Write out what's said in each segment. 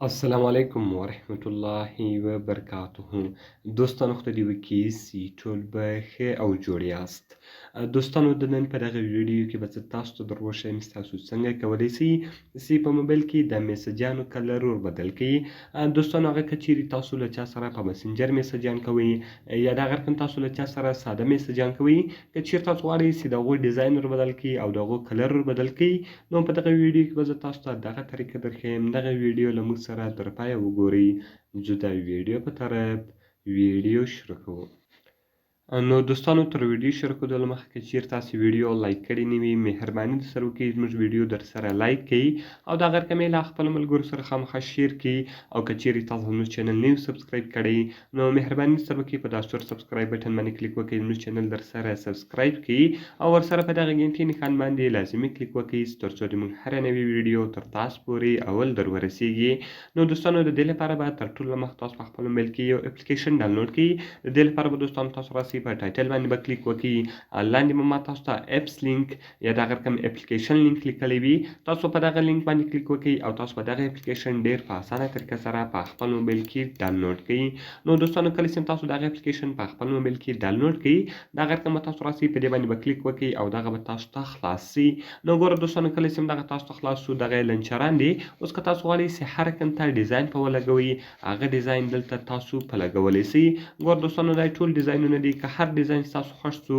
السلام علیکم ورحمت الله وبرکاته. دوستانو خدای دې وکړي چې ټول به ښه او جوړ یاست. دوستانو د نن په دغه ویډیو کې به زه تاسو ته در وښیم چې تاسو څنګه کولی شئ چې په موبایل کې د میسجانو کلر ور بدل کړئ. دوستانو هغه که چیرې تاسو له چا سره په مسنجر میسجان کوئ یا د هغه رقم تاسو له چا سره ساده میسجان کوئ، که چیرې تاسو غواړئ چې د هغوی ډیزاین ور بدل کړئ او د هغو کلر ور بدل کړئ، نو په دغه ویډیو کې به زه تاسو ته دغه طریقه درښیم. دغه ویډیو له موږ سره تر پایه وګورئ. ځو د ویډیو په طرف ویډیو شروع کوو. نو دوستانو تر ویډیو شروع کېدلو مخکې که چیرې تاسو ویډیو لایک کړې نه وي، مهرباني درسره وکړئ زموږ ویډیو درسره لایک کړئ او د هغه رقم یې له خپلو ملګرو سره خامخا شیر کړئ. او که چیرې تاسو زموږ چینل نه یو سبسکرایب کړی، نو مهرباني درسره وکړئ په دا سور سبسکرایب بټن باندې کلیک وکړئ، زموږ چینل درسره سبسکرایب کړئ او ورسره په دغه ګنټۍ نښان باندې لازمي کلیک وکړئ تر څو زموږ هره نوې ویډیو تر تاسو پورې اول در ورسیږي. نو دوستانو د دې لپاره به تر ټولو مخکې تاسو په خپل موبایل کې یو اپلیکیشن ډاونلوډ کړئ. د دې لپاره به دوستانو تاسو راسئ په ټایټل باندې کلیک وکړئ. لاندې به ما تاسو ته اپس لینک یا د هغه رقم اپلیکیشن لینک لیکلی وي، تاسو په دغه لینک باندې کلیک وکړئ او تاسو به دغه اپلیکیشن ډیر په اسانه طریقه سره په خپل موبایل کې ډاونلوډ کړئ. نو دوستانو کله چې تاسو دغه اپلیکیشن په خپل موبایل کې ډاونلوډ کړئ، دغه رقم تاسو راسئ په دې باندې به کلیک وکړئ او دغه به تاسو ته خلاص شي. نو ګوره دوستانو کله چې دغه تاسو ته خلاص شو، دغه لنچران دی. اوس که تاسو غواړئ چې هر رقم ته ډیزاین په ولګوئ، هغه ډیزاین دلته تاسو په لګولی شئ. ګوره دوستانو دا ټول ډیزاینونه دي، که هر ډیزاین تاسو خوښ شو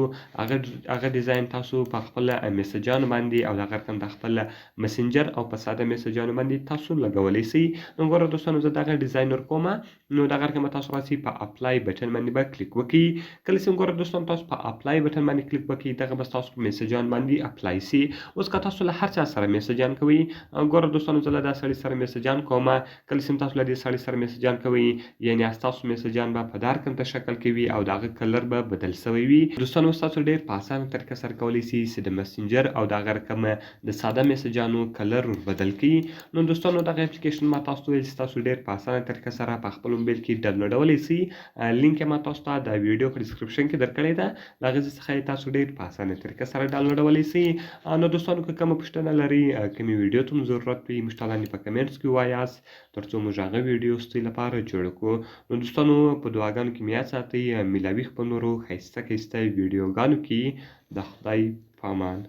هغه ډیزاین تاسو په خپل میسجانو باندې او د هغه رقم د خپل مسنجر او په ساده میسجانو باندې تاسو لګولی شئ. نو ګوره دوستانو زه دغه ډیزاین ورکوم، نو دغه رقم تاسو راسئ په اپلای بټن باندې به کلیک وکړئ. کله چې ګوره دوستانو تاسو په اپلای بټن باندې کلیک وکړئ، دغه به تاسو په میسجان باندې اپلای شي. اوس که تاسو له هر چا سره میسجان کوئ، ګوره دوستانو زه له دا سړي سره میسجان کوم، کله چې تاسو له دې سړي سره میسجان کوئ، یعنې ستاسو میسجان به په دا رقم ته شکل کې وي او د هغه کلر به بدل شوی وي. دوستانو تاسو ډیر په اسانه طریقه سره کولی شئ چې د مسنجر او د هغه رقم د ساده میسجانو کلر ور بدل کړئ. نو دوستانو دغه اپلیکیشن ما تاسو ته ویل چې تاسو ډیر په اسانه طریقه سره په خپل موبایل کې ډاونلوډولی شئ. لینک یې ما تاسو ته د ویډیو په ډسکرپشن کې درکړې ده، له هغې ځای څخه یې تاسو ډیر په اسانه طریقه سره ډاونلوډولی شئ. نو دوستانو که کومه پوښتنه لرئ، کومې ویډیو ته مو ضرورت وي، موږ ته لاندې په کمنټس کې ووایاست تر څو موږ هغه ویډیو ستاسو لپاره جوړه کړو. نو دوستانو په دعاګانو کې مې یاد ساتئ. میلاوي خپل نورو ښایسته ویډیوګانو کې د خدای په امان.